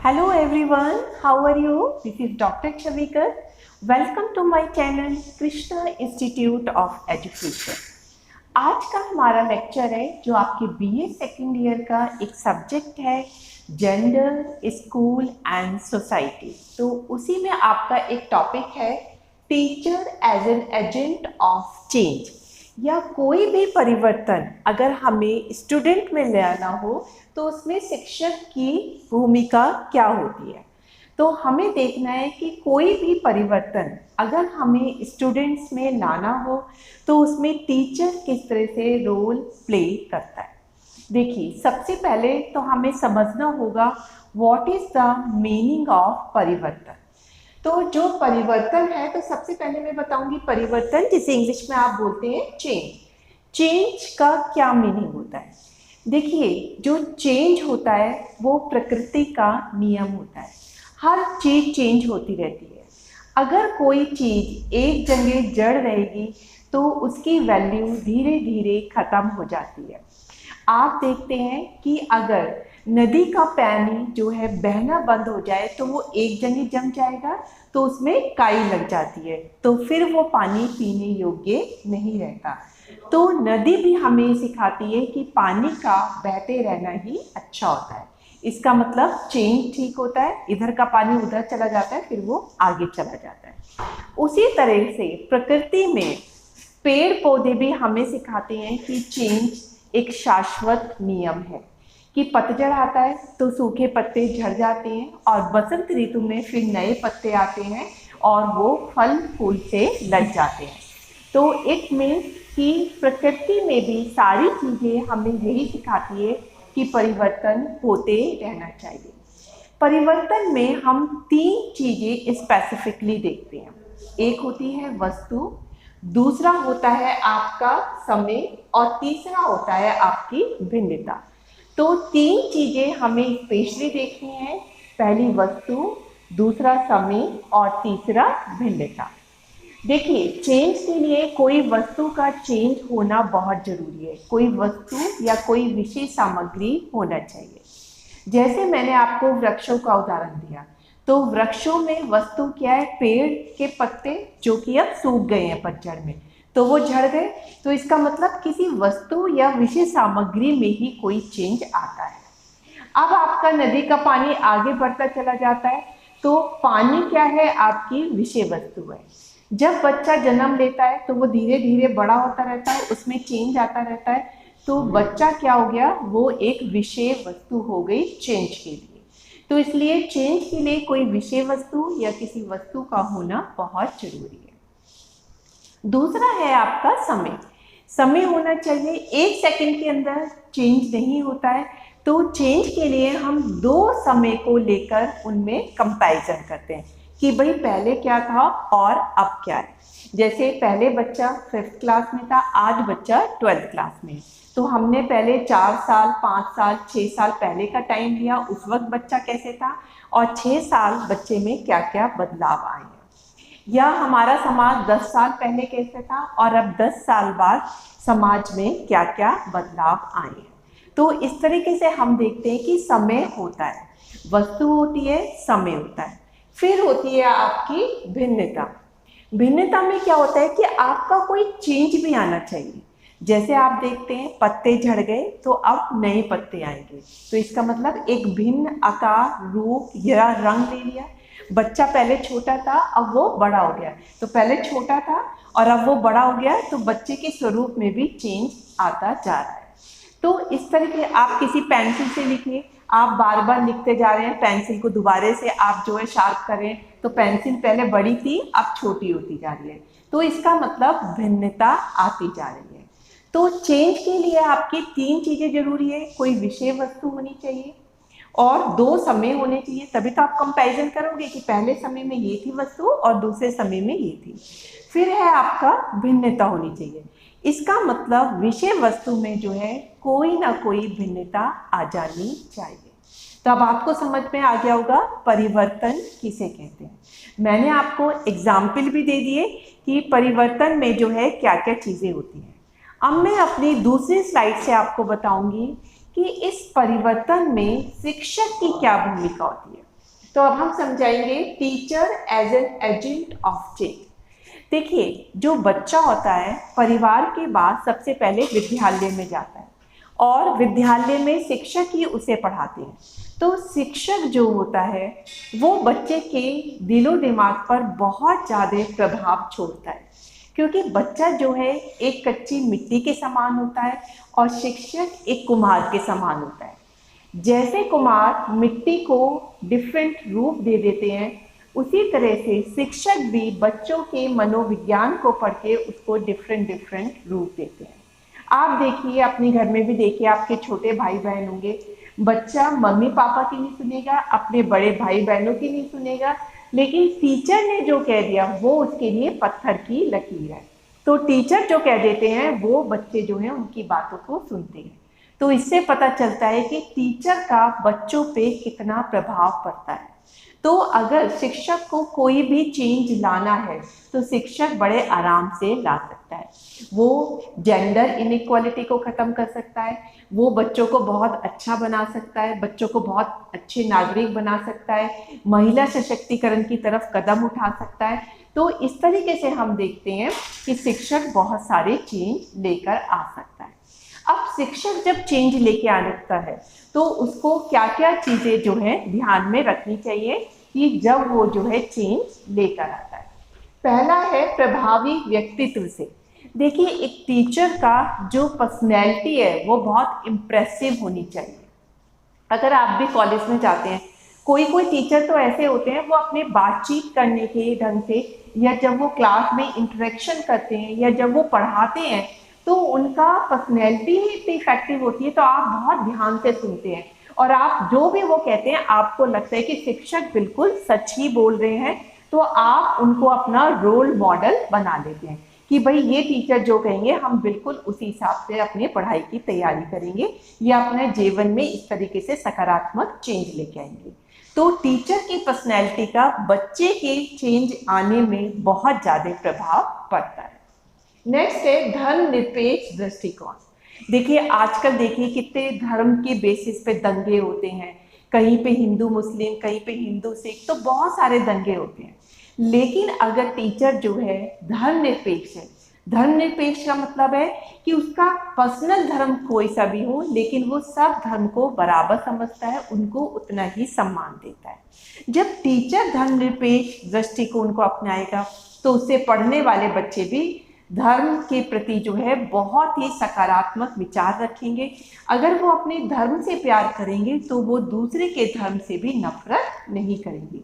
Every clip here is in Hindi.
Hello everyone, how are you? This is Dr. Chavikar. Welcome to my channel Krishna Institute of Education. आज का हमारा लेक्चर है जो आपके बीए सेकेंड ईयर का एक सब्जेक्ट है जेंडर, स्कूल एंड सोसाइटी। तो उसी में आपका एक टॉपिक है teacher as an agent of change, या कोई भी परिवर्तन अगर हमें स्टूडेंट में लाना हो तो उसमें शिक्षक की भूमिका क्या होती है। तो हमें देखना है कि कोई भी परिवर्तन अगर हमें स्टूडेंट्स में लाना हो तो उसमें टीचर किस तरह से रोल प्ले करता है। देखिए, सबसे पहले तो हमें समझना होगा what is the meaning of परिवर्तन। तो जो परिवर्तन है, तो सबसे पहले मैं बताऊंगी परिवर्तन जिसे इंग्लिश में आप बोलते हैं चेंज। चेंज का क्या मीनिंग होता है? देखिए, जो चेंज होता है वो प्रकृति का नियम होता है। हर चीज़ चेंज होती रहती है। अगर कोई चीज़ एक जगह जड़ रहेगी तो उसकी वैल्यू धीरे धीरे ख़त्म हो जाती है। आप देखते हैं कि अगर नदी का पानी जो है बहना बंद हो जाए तो वो एक जगह जम जाएगा, तो उसमें काई लग जाती है, तो फिर वो पानी पीने योग्य नहीं रहता। तो नदी भी हमें सिखाती है कि पानी का बहते रहना ही अच्छा होता है। इसका मतलब चेंज ठीक होता है, इधर का पानी उधर चला जाता है, फिर वो आगे चला जाता है। उसी तरह से प्रकृति में पेड़ पौधे भी हमें सिखाते हैं कि चेंज एक शाश्वत नियम है कि पतझड़ आता है तो सूखे पत्ते झड़ जाते हैं और बसंत ऋतु में फिर नए पत्ते आते हैं और वो फल फूल से लग जाते हैं। तो इट मीन्स कि प्रकृति में भी सारी चीज़ें हमें यही सिखाती है कि परिवर्तन होते रहना चाहिए। परिवर्तन में हम तीन चीज़ें स्पेसिफिकली देखते हैं। एक होती है वस्तु, दूसरा होता है आपका समय और तीसरा होता है आपकी भिन्नता। तो तीन चीज़ें हमें स्पेशली देखनी है, पहली वस्तु, दूसरा समय और तीसरा भिन्नता। देखिए, चेंज के लिए कोई वस्तु का चेंज होना बहुत ज़रूरी है। कोई वस्तु या कोई विशेष सामग्री होना चाहिए। जैसे मैंने आपको वृक्षों का उदाहरण दिया, तो वृक्षों में वस्तु क्या है? पेड़ के पत्ते जो कि अब सूख गए हैं पतझड़ में, तो वो झड़ गए। तो इसका मतलब किसी वस्तु या विशेष सामग्री में ही कोई चेंज आता है। अब आपका नदी का पानी आगे बढ़ता चला जाता है, तो पानी क्या है? आपकी विषय वस्तु है। जब बच्चा जन्म लेता है तो वो धीरे धीरे बड़ा होता रहता है, उसमें चेंज आता रहता है। तो बच्चा क्या हो गया? वो एक विषय वस्तु हो गई चेंज के लिए। तो इसलिए चेंज के लिए कोई विषय वस्तु या किसी वस्तु का होना बहुत जरूरी है। दूसरा है आपका समय। समय होना चाहिए। एक सेकंड के अंदर चेंज नहीं होता है, तो चेंज के लिए हम दो समय को लेकर उनमें कंपैरिजन करते हैं कि भाई पहले क्या था और अब क्या है। जैसे पहले बच्चा 5th क्लास में था, आज बच्चा 12th क्लास में है। तो हमने पहले 4 साल, 5 साल, 6 साल पहले का टाइम लिया, उस वक्त बच्चा कैसे था और 6 साल बच्चे में क्या क्या बदलाव आए हैं। या हमारा समाज 10 साल पहले कैसे था और अब 10 साल बाद समाज में क्या क्या बदलाव आए हैं। तो इस तरीके से हम देखते हैं कि समय होता है, वस्तु होती है, समय होता है। फिर होती है आपकी भिन्नता। भिन्नता में क्या होता है कि आपका कोई चेंज भी आना चाहिए। जैसे आप देखते हैं पत्ते झड़ गए तो अब नए पत्ते आएंगे, तो इसका मतलब एक भिन्न आकार, रूप या रंग ले लिया। बच्चा पहले छोटा था, अब वो बड़ा हो गया, तो पहले छोटा था और अब वो बड़ा हो गया, तो बच्चे के स्वरूप में भी चेंज आता जा रहा है। तो इस तरह के आप किसी पेंसिल से लिखिए, आप बार बार लिखते जा रहे हैं, पेंसिल को दोबारे से आप जो है शार्प करें, तो पेंसिल पहले बड़ी थी अब छोटी होती जा रही है, तो इसका मतलब भिन्नता आती जा रही है। तो चेंज के लिए आपकी तीन चीज़ें जरूरी है। कोई विषय वस्तु होनी चाहिए और दो समय होने चाहिए, तभी तो आप कंपैरिजन करोगे कि पहले समय में ये थी वस्तु और दूसरे समय में ये थी। फिर है आपका भिन्नता होनी चाहिए। इसका मतलब विषय वस्तु में जो है कोई ना कोई भिन्नता आ जानी चाहिए। तो अब आपको समझ में आ गया होगा परिवर्तन किसे कहते हैं। मैंने आपको एग्जाम्पल भी दे दिए कि परिवर्तन में जो है क्या क्या चीज़ें होती हैं। अब मैं अपनी दूसरी स्लाइड से आपको बताऊंगी कि इस परिवर्तन में शिक्षक की क्या भूमिका होती है। तो अब हम समझाएंगे teacher as an agent of change. देखिए, जो बच्चा होता है परिवार के बाद सबसे पहले विद्यालय में जाता है और विद्यालय में शिक्षक ही उसे पढ़ाते हैं। तो शिक्षक जो होता है वो बच्चे के दिलो दिमाग पर बहुत ज़्यादा प्रभाव छोड़ता है, क्योंकि बच्चा जो है एक कच्ची मिट्टी के समान होता है और शिक्षक एक कुम्हार के समान होता है। जैसे कुम्हार मिट्टी को डिफरेंट रूप दे देते हैं, उसी तरह से शिक्षक भी बच्चों के मनोविज्ञान को पढ़ के उसको डिफरेंट रूप देते हैं। आप देखिए, अपने घर में भी देखिए, आपके छोटे भाई बहन होंगे, बच्चा मम्मी पापा की नहीं सुनेगा, अपने बड़े भाई बहनों की नहीं सुनेगा, लेकिन टीचर ने जो कह दिया वो उसके लिए पत्थर की लकीर है। तो टीचर जो कह देते हैं वो बच्चे जो हैं उनकी बातों को सुनते हैं। तो इससे पता चलता है कि टीचर का बच्चों पे कितना प्रभाव पड़ता है। तो अगर शिक्षक को कोई भी चेंज लाना है तो शिक्षक बड़े आराम से ला सकता है। वो जेंडर इनइक्वालिटी को ख़त्म कर सकता है, वो बच्चों को बहुत अच्छा बना सकता है, बच्चों को बहुत अच्छे नागरिक बना सकता है, महिला सशक्तिकरण की तरफ कदम उठा सकता है। तो इस तरीके से हम देखते हैं कि शिक्षक बहुत सारे चेंज लेकर आ सकता है। अब शिक्षक जब चेंज लेके आता है तो उसको क्या क्या चीज़ें जो है ध्यान में रखनी चाहिए कि जब वो जो है चेंज लेकर आता है। पहला है प्रभावी व्यक्तित्व से। देखिए, एक टीचर का जो पर्सनैलिटी है वो बहुत इम्प्रेसिव होनी चाहिए। अगर आप भी कॉलेज में जाते हैं, कोई टीचर तो ऐसे होते हैं वो अपने बातचीत करने के ढंग से, या जब वो क्लास में इंटरेक्शन करते हैं या जब वो पढ़ाते हैं तो उनका पर्सनैलिटी ही इतनी इफेक्टिव होती है, तो आप बहुत ध्यान से सुनते हैं और आप जो भी वो कहते हैं आपको लगता है कि शिक्षक बिल्कुल सच ही बोल रहे हैं। तो आप उनको अपना रोल मॉडल बना लेते हैं कि भाई ये टीचर जो कहेंगे हम बिल्कुल उसी हिसाब से अपने पढ़ाई की तैयारी करेंगे या अपने जीवन में इस तरीके से सकारात्मक चेंज लेके आएंगे। तो टीचर की पर्सनैलिटी का बच्चे के चेंज आने में बहुत ज़्यादा प्रभाव पड़ता है। नेक्स्ट है धर्मनिरपेक्ष दृष्टिकोण। देखिए, आजकल देखिए कितने धर्म के बेसिस पे दंगे होते हैं, कहीं पे हिंदू मुस्लिम, कहीं पे हिंदू सिख, तो बहुत सारे दंगे होते हैं। लेकिन अगर टीचर जो है धर्मनिरपेक्ष है, धर्मनिरपेक्ष का मतलब है कि उसका पर्सनल धर्म कोई सा भी हो लेकिन वो सब धर्म को बराबर समझता है, उनको उतना ही सम्मान देता है। जब टीचर धर्मनिरपेक्ष दृष्टिकोण को अपनाएगा तो उससे पढ़ने वाले बच्चे भी धर्म के प्रति जो है बहुत ही सकारात्मक विचार रखेंगे। अगर वो अपने धर्म से प्यार करेंगे तो वो दूसरे के धर्म से भी नफरत नहीं करेंगे।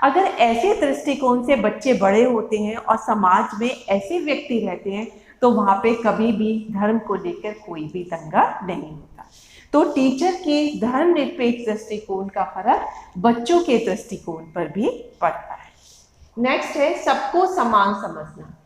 अगर ऐसे दृष्टिकोण से बच्चे बड़े होते हैं और समाज में ऐसे व्यक्ति रहते हैं तो वहाँ पे कभी भी धर्म को लेकर कोई भी दंगा नहीं होता। तो टीचर के धर्मनिरपेक्ष दृष्टिकोण का फर्क बच्चों के दृष्टिकोण पर भी पड़ता है। नेक्स्ट है सबको समान समझना।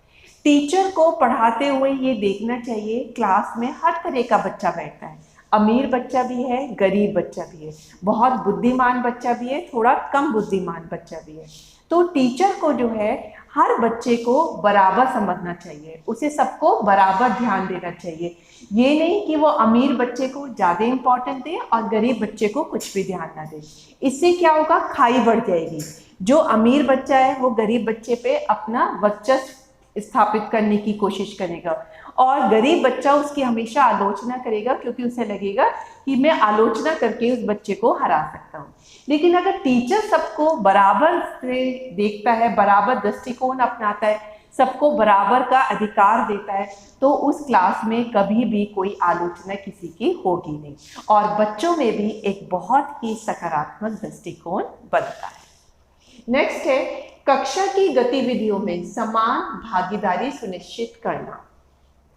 टीचर को पढ़ाते हुए ये देखना चाहिए क्लास में हर तरह का बच्चा बैठता है, अमीर बच्चा भी है, गरीब बच्चा भी है, बहुत बुद्धिमान बच्चा भी है, थोड़ा कम बुद्धिमान बच्चा भी है। तो टीचर को जो है हर बच्चे को बराबर समझना चाहिए, उसे सबको बराबर ध्यान देना चाहिए। ये नहीं कि वो अमीर बच्चे को ज़्यादा इम्पोर्टेंट दे और गरीब बच्चे को कुछ भी ध्यान ना दे। इससे क्या होगा, खाई बढ़ जाएगी। जो अमीर बच्चा है वो गरीब बच्चे पे अपना वर्चस्व स्थापित करने की कोशिश करेगा और गरीब बच्चा उसकी हमेशा आलोचना करेगा, क्योंकि उसे लगेगा कि मैं आलोचना करके उस बच्चे को हरा सकता हूँ। लेकिन अगर टीचर सबको बराबर से देखता है, बराबर दृष्टिकोण अपनाता है, सबको बराबर का अधिकार देता है, तो उस क्लास में कभी भी कोई आलोचना किसी की होगी नहीं और बच्चों में भी एक बहुत ही सकारात्मक दृष्टिकोण बनता है। नेक्स्ट है कक्षा की गतिविधियों में समान भागीदारी सुनिश्चित करना।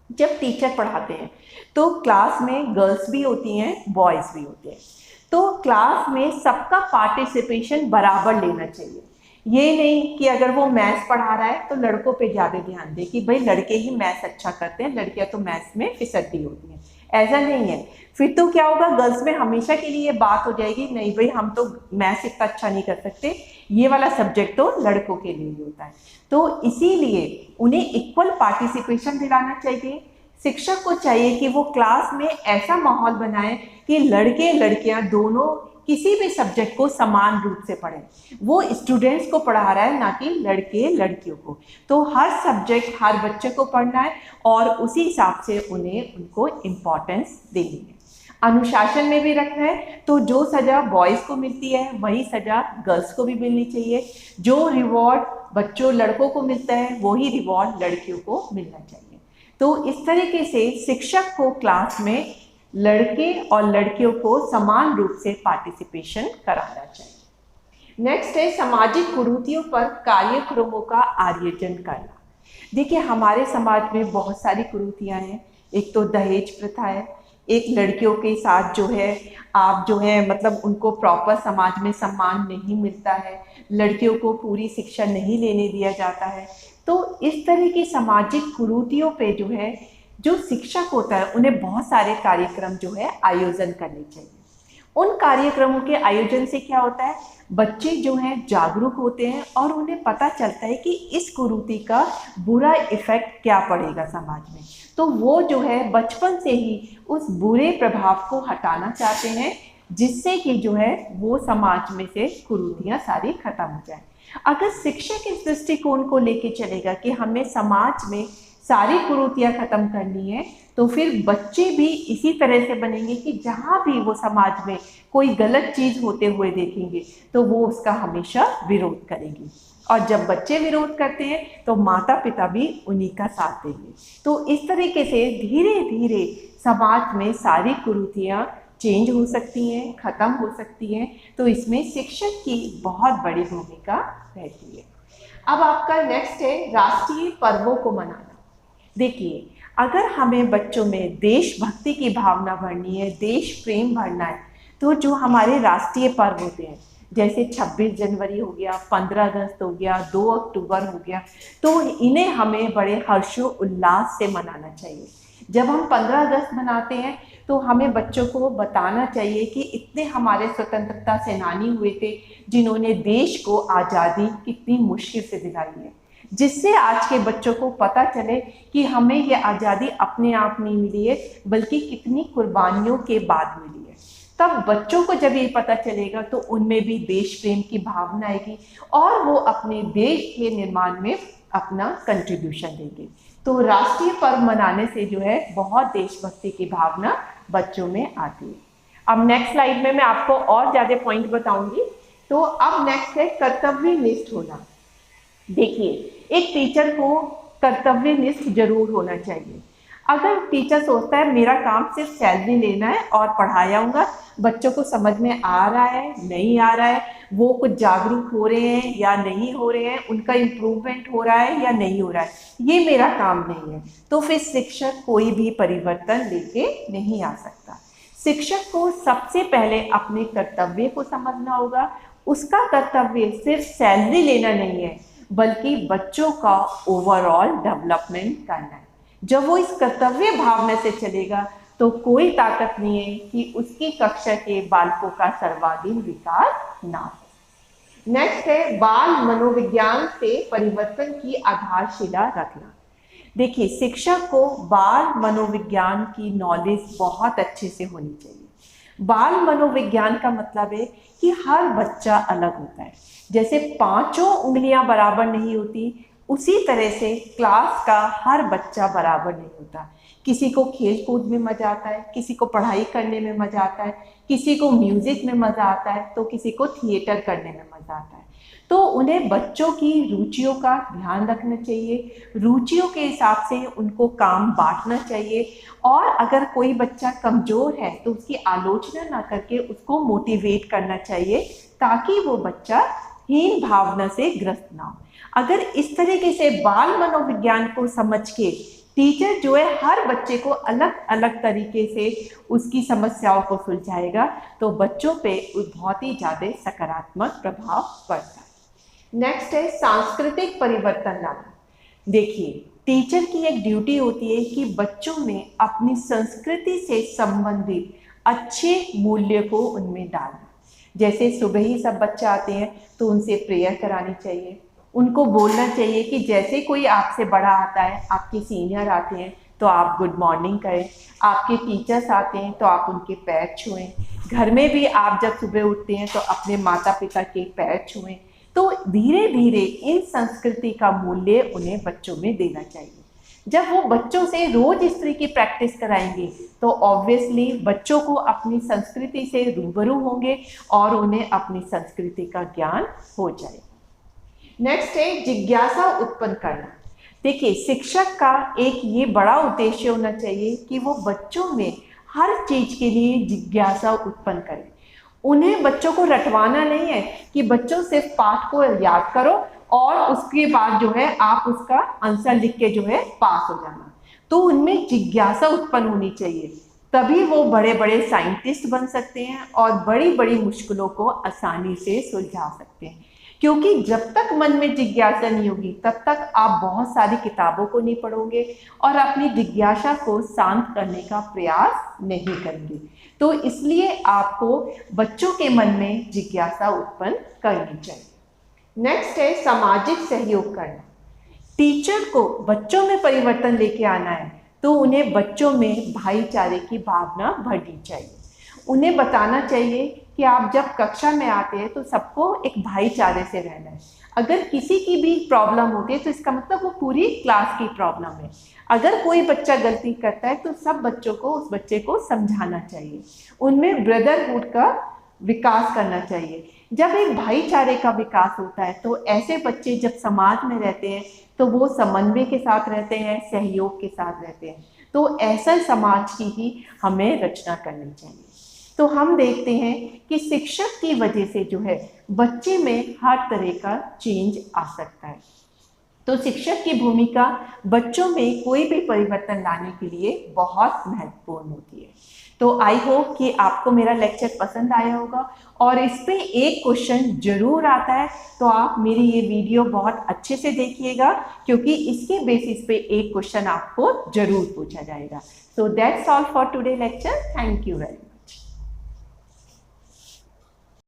जब टीचर पढ़ाते हैं तो क्लास में गर्ल्स भी होती हैं, बॉयज़ भी होते हैं, तो क्लास में सबका पार्टिसिपेशन बराबर लेना चाहिए। ये नहीं कि अगर वो मैथ्स पढ़ा रहा है तो लड़कों पे ज़्यादा ध्यान दे कि भाई लड़के ही मैथ्स अच्छा करते हैं, लड़कियां तो मैथ्स में फिसड्डी होती हैं, ऐसा नहीं है। फिर तो क्या होगा, गर्ल्स में हमेशा के लिए ये बात हो जाएगी, नहीं भाई हम तो मैथ्स इतना अच्छा नहीं कर सकते, ये वाला सब्जेक्ट तो लड़कों के लिए ही होता है। तो इसीलिए उन्हें इक्वल पार्टिसिपेशन दिलाना चाहिए। शिक्षक को चाहिए कि वो क्लास में ऐसा माहौल बनाए कि लड़के लड़कियां दोनों किसी भी सब्जेक्ट को समान रूप से पढ़ें। वो स्टूडेंट्स को पढ़ा रहा है, ना कि लड़के लड़कियों को। तो हर सब्जेक्ट हर बच्चे को पढ़ना है और उसी हिसाब से उनको इम्पोर्टेंस देनी है। अनुशासन में भी रखना है, तो जो सज़ा बॉयज़ को मिलती है वही सज़ा गर्ल्स को भी मिलनी चाहिए। जो रिवॉर्ड बच्चों लड़कों को मिलता है वही रिवॉर्ड लड़कियों को मिलना चाहिए। तो इस तरीके से शिक्षक को क्लास में लड़के और लड़कियों को समान रूप से पार्टिसिपेशन कराना चाहिए। नेक्स्ट है सामाजिक कुरीतियों पर कार्यक्रमों का आयोजन करना। देखिए, हमारे समाज में बहुत सारी कुरीतियाँ हैं। एक तो दहेज प्रथा है, एक लड़कियों के साथ जो है आप जो है मतलब उनको प्रॉपर समाज में सम्मान नहीं मिलता है, लड़कियों को पूरी शिक्षा नहीं लेने दिया जाता है। तो इस तरह की सामाजिक कुरीतियों पे जो है जो शिक्षक होता है उन्हें बहुत सारे कार्यक्रम जो है आयोजन करने चाहिए। उन कार्यक्रमों के आयोजन से क्या होता है, बच्चे जो हैं जागरूक होते हैं और उन्हें पता चलता है कि इस कुरीति का बुरा इफेक्ट क्या पड़ेगा समाज में। तो वो जो है बचपन से ही उस बुरे प्रभाव को हटाना चाहते हैं, जिससे कि जो है वो समाज में से कुरीतियाँ सारी खत्म हो जाए। अगर शिक्षक इस दृष्टिकोण को लेके चलेगा कि हमें समाज में सारी कुरीतियाँ खत्म करनी है, तो फिर बच्चे भी इसी तरह से बनेंगे कि जहाँ भी वो समाज में कोई गलत चीज़ होते हुए देखेंगे तो वो उसका हमेशा विरोध करेंगे। और जब बच्चे विरोध करते हैं तो माता पिता भी उन्हीं का साथ देंगे। तो इस तरीके से धीरे धीरे समाज में सारी कुरीतियाँ चेंज हो सकती हैं, ख़त्म हो सकती हैं। तो इसमें शिक्षक की बहुत बड़ी भूमिका रहती है। अब आपका नेक्स्ट है राष्ट्रीय पर्वों को मनाना। देखिए, अगर हमें बच्चों में देशभक्ति की भावना भरनी है, देश प्रेम भरना है, तो जो हमारे राष्ट्रीय पर्व होते हैं जैसे 26 जनवरी हो गया, 15 अगस्त हो गया, 2 अक्टूबर हो गया, तो इन्हें हमें बड़े हर्षोल्लास से मनाना चाहिए। जब हम 15 अगस्त मनाते हैं तो हमें बच्चों को बताना चाहिए कि इतने हमारे स्वतंत्रता सेनानी हुए थे जिन्होंने देश को आज़ादी कितनी मुश्किल से दिलाई है, जिससे आज के बच्चों को पता चले कि हमें ये आज़ादी अपने आप नहीं मिली है बल्कि कितनी कुर्बानियों के बाद मिली है। तब बच्चों को जब ये पता चलेगा तो उनमें भी देश प्रेम की भावना आएगी और वो अपने देश के निर्माण में अपना कंट्रीब्यूशन देंगे। तो राष्ट्रीय पर्व मनाने से जो है बहुत देशभक्ति की भावना बच्चों में आती है। अब नेक्स्ट स्लाइड में मैं आपको और ज़्यादा पॉइंट बताऊंगी। तो अब नेक्स्ट है कर्तव्यनिष्ठ होना। देखिए, एक टीचर को कर्तव्यनिष्ठ जरूर होना चाहिए। अगर टीचर सोचता है मेरा काम सिर्फ सैलरी लेना है और पढ़ाऊंगा, बच्चों को समझ में आ रहा है नहीं आ रहा है, वो कुछ जागरूक हो रहे हैं या नहीं हो रहे हैं, उनका इम्प्रूवमेंट हो रहा है या नहीं हो रहा है, ये मेरा काम नहीं है, तो फिर शिक्षक कोई भी परिवर्तन लेके नहीं आ सकता। शिक्षक को सबसे पहले अपने कर्तव्य को समझना होगा। उसका कर्तव्य सिर्फ सैलरी लेना नहीं है बल्कि बच्चों का ओवरऑल डेवलपमेंट करना है। जब वो इस कर्तव्य भावना से चलेगा तो कोई ताकत नहीं है कि उसकी कक्षा के बालकों का सर्वांगीण विकास ना हो। नेक्स्ट है बाल मनोविज्ञान से परिवर्तन की आधारशिला रखना। देखिए, शिक्षक को बाल मनोविज्ञान की नॉलेज बहुत अच्छे से होनी चाहिए। बाल मनोविज्ञान का मतलब है कि हर बच्चा अलग होता है। जैसे 5 उंगलियां बराबर नहीं होती, उसी तरह से क्लास का हर बच्चा बराबर नहीं होता। किसी को खेल कूद में मज़ा आता है, किसी को पढ़ाई करने में मज़ा आता है, किसी को म्यूज़िक में मज़ा आता है, तो किसी को थिएटर करने में मज़ा आता है। तो उन्हें बच्चों की रुचियों का ध्यान रखना चाहिए, रुचियों के हिसाब से उनको काम बांटना चाहिए। और अगर कोई बच्चा कमज़ोर है तो उसकी आलोचना ना करके उसको मोटिवेट करना चाहिए ताकि वो बच्चा हीन भावना से ग्रस्त ना हो। अगर इस तरीके से बाल मनोविज्ञान को समझ के टीचर जो है हर बच्चे को अलग अलग तरीके से उसकी समस्याओं को सुलझाएगा तो बच्चों पे बहुत ही ज़्यादा सकारात्मक प्रभाव पड़ता है। नेक्स्ट है सांस्कृतिक परिवर्तन लाना। देखिए, टीचर की एक ड्यूटी होती है कि बच्चों में अपनी संस्कृति से संबंधित अच्छे मूल्य को उनमें डालना। जैसे सुबह ही सब बच्चे आते हैं तो उनसे प्रेयर करानी चाहिए, उनको बोलना चाहिए कि जैसे कोई आपसे बड़ा आता है, आपके सीनियर आते हैं तो आप गुड मॉर्निंग करें, आपके टीचर्स आते हैं तो आप उनके पैर छुएं। घर में भी आप जब सुबह उठते हैं तो अपने माता पिता के पैर छुएं। तो धीरे धीरे इन संस्कृति का मूल्य उन्हें बच्चों में देना चाहिए। जब वो बच्चों से रोज इस तरह की प्रैक्टिस कराएंगे तो ऑब्वियसली बच्चों को अपनी संस्कृति से रूबरू होंगे और उन्हें अपनी संस्कृति का ज्ञान हो जाएगा। नेक्स्ट है जिज्ञासा उत्पन्न करना। देखिए, शिक्षक का एक ये बड़ा उद्देश्य होना चाहिए कि वो बच्चों में हर चीज के लिए जिज्ञासा उत्पन्न करें। उन्हें बच्चों को रटवाना नहीं है कि बच्चों सिर्फ पाठ को याद करो और उसके बाद जो है आप उसका आंसर लिख के जो है पास हो जाना। तो उनमें जिज्ञासा उत्पन्न होनी चाहिए, तभी वो बड़े बड़े साइंटिस्ट बन सकते हैं और बड़ी बड़ी मुश्किलों को आसानी से सुलझा सकते हैं। क्योंकि जब तक मन में जिज्ञासा नहीं होगी तब तक आप बहुत सारी किताबों को नहीं पढ़ोगे और अपनी जिज्ञासा को शांत करने का प्रयास नहीं करेंगे। तो इसलिए आपको बच्चों के मन में जिज्ञासा उत्पन्न करनी चाहिए। नेक्स्ट है सामाजिक सहयोग करना। टीचर को बच्चों में परिवर्तन लेके आना है तो उन्हें बच्चों में भाईचारे की भावना भरनी चाहिए। उन्हें बताना चाहिए कि आप जब कक्षा में आते हैं तो सबको एक भाईचारे से रहना है। अगर किसी की भी प्रॉब्लम होती है तो इसका मतलब वो पूरी क्लास की प्रॉब्लम है। अगर कोई बच्चा गलती करता है तो सब बच्चों को उस बच्चे को समझाना चाहिए। उनमें ब्रदरहुड का विकास करना चाहिए। जब एक भाईचारे का विकास होता है तो ऐसे बच्चे जब समाज में रहते हैं तो वो समन्वय के साथ रहते हैं, सहयोग के साथ रहते हैं। तो ऐसा समाज की ही हमें रचना करनी चाहिए। तो हम देखते हैं कि शिक्षक की वजह से जो है बच्चे में हर तरह का चेंज आ सकता है। तो शिक्षक की भूमिका बच्चों में कोई भी परिवर्तन लाने के लिए बहुत महत्वपूर्ण होती है। तो आई होप कि आपको मेरा लेक्चर पसंद आया होगा और इस पे एक क्वेश्चन जरूर आता है तो आप मेरी ये वीडियो बहुत अच्छे से देखिएगा, क्योंकि इसके बेसिस पे एक क्वेश्चन आपको जरूर पूछा जाएगा। So that's all for today lecture. Thank you very much.